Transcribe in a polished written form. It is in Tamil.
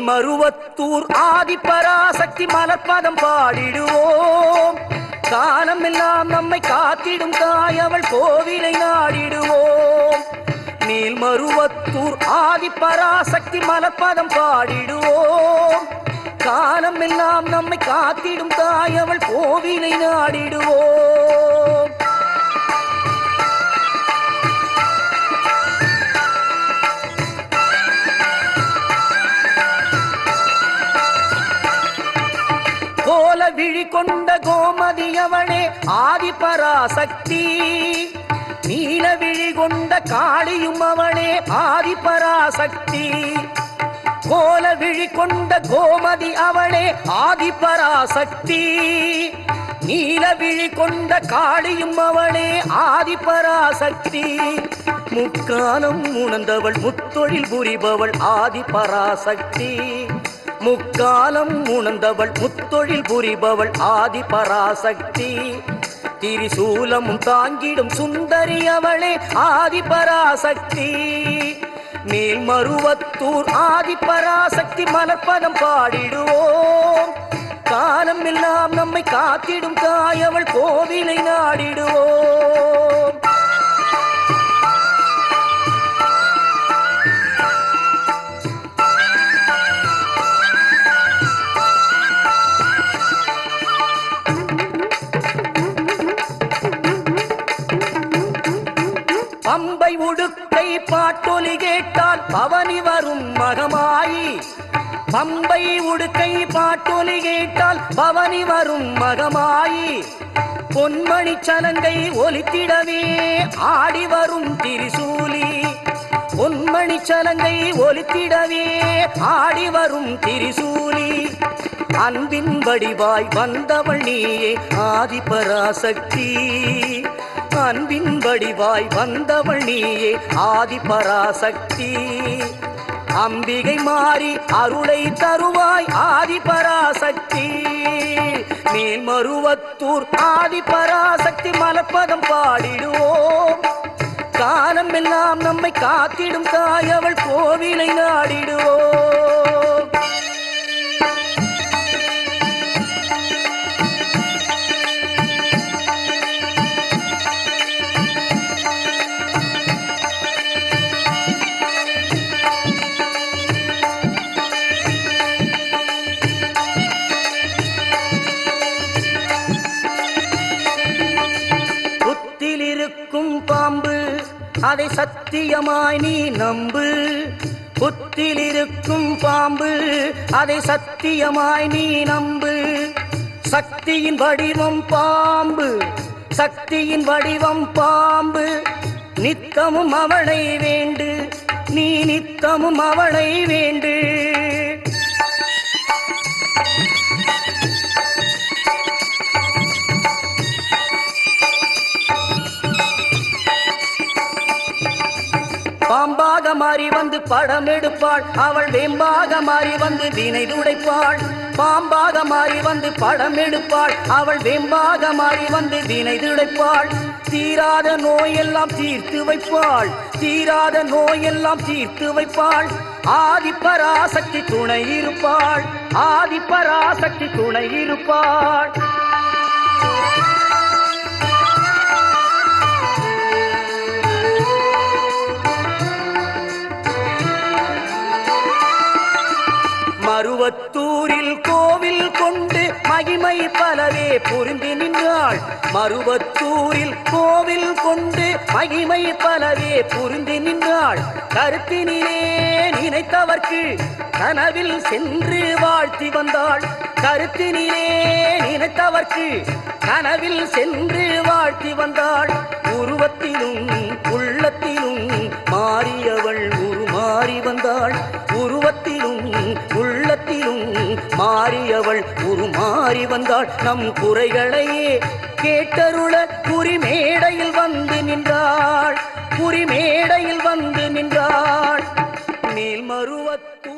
மேல்மருவத்தூர் ஆதிபராசக்தி மலர்பதம் பாடிடுவோம். காலமெல்லாம் நம்மை காத்திடும் தாயவள் கோவிலை நாடிடுவோம். மேல்மருவத்தூர் ஆதிபராசக்தி மலர்பதம் பாடிடுவோம். காலமெல்லாம் நம்மை காத்திடும் தாயவள் கோவிலை நாடிடுவோம். கோல விழி கொண்ட கோமதியவளே ஆதிபராசக்தி. நீல விழி கொண்ட காளியும் அவளே ஆதிபராசக்தி. கோல விழி கொண்ட கோமதி அவளே ஆதிபராசக்தி. நீல விழி கொண்ட காளியும் அவளே ஆதிபராசக்தி. முக்காலம் உணர்ந்தவள் முத்தொழில் புரிபவள் ஆதிபராசக்தி. முக்காலம் உணர்ந்தவள் முத்தொழில் புரிபவள் ஆதிபராசக்தி. திரிசூலமும் தாங்கிடும் சுந்தரி அவளே ஆதிபராசக்தி. மேல்மருவத்தூர் ஆதிபராசக்தி மலர்பதம் பாடிடுவோம். காலம் எல்லாம் நம்மை காத்திடும் தாயவள் கோவிலை நாடிடுவோம். பம்பை உடுக்கை பாட்டொலி கேட்டால் பவனி வரும் மகமாயி. பம்பை உடுக்கை பாட்டொலி கேட்டால் பவனி வரும் மகமாயி. பொன்மணி சலங்கை ஒலித்திடவே ஆடி வரும் திரிசூலி. பொன்மணி சலங்கை ஒலித்திடவே ஆடி வரும் திரிசூலி. அன்பின் வடிவாய் வந்தவள் நீயே ஆதிபராசக்தி. அன்பின் வடிவாய் வந்தவள் நீயே ஆதிபராசக்தி. அம்பிகை மாறி அருளை தருவாய் ஆதிபராசக்தி. மேல்மருவத்தூர் ஆதிபராசக்தி மலர்பதம் பாடிடுவோம். காலம் எல்லாம் நம்மை காத்திடும் தாயவள் கோவிலை நாடிடுவோம். பாம்பு அதை சத்தியமாய் நீ நம்பு. புத்தில் இருக்கும் பாம்பு அதை சத்தியமாய் நீ நம்பு. சக்தியின் வடிவம் பாம்பு, சக்தியின் வடிவம் பாம்பு. நித்தமும் அவளை வேண்டு, நீ நித்தமும் அவளை வேண்டு. பாம்பாக மாறி வந்து படம் எடுப்பாள் அவள். வேம்பாக மாறி வந்து வினை துடைப்பாள். பாம்பாக மாறி வந்து படம் எடுப்பாள் அவள். வேம்பாக மாறி வந்து வினை துடைப்பாள். தீராத நோயெல்லாம் தீர்த்து வைப்பாள். தீராத நோயெல்லாம் தீர்த்து வைப்பாள். ஆதிபராசக்தி துணை இருப்பாள். ஆதிபராசக்தி துணை இருப்பாள். மருவத்தூரில் கோவில் கொண்டு மகிமை பலவே புரிந்து நின்றாள். மருவத்தூரில் கோவில் கொண்டு மகிமை பலவே புரிந்து நின்றாள். கருத்தினிலே நினைத்தவர்க்கு கனவில் சென்று வாழ்த்தி வந்தாள். கருத்தினிலே நினைத்தவர்க்கு கனவில் சென்று வாழ்த்தி வந்தாள். உருவத்திலும் உள்ளத்திலும் மாறியவள் உருமாறி வந்தாள். உருவத்திலும் உள்ளத்திலும் மாறியவள் உருமாறி வந்தாள். நம் குறைகளையே கேட்டருள குறிமேடையில் வந்து நின்றாள். குறிமேடையில் வந்து நின்றாள். மேல்மருவத்தூர்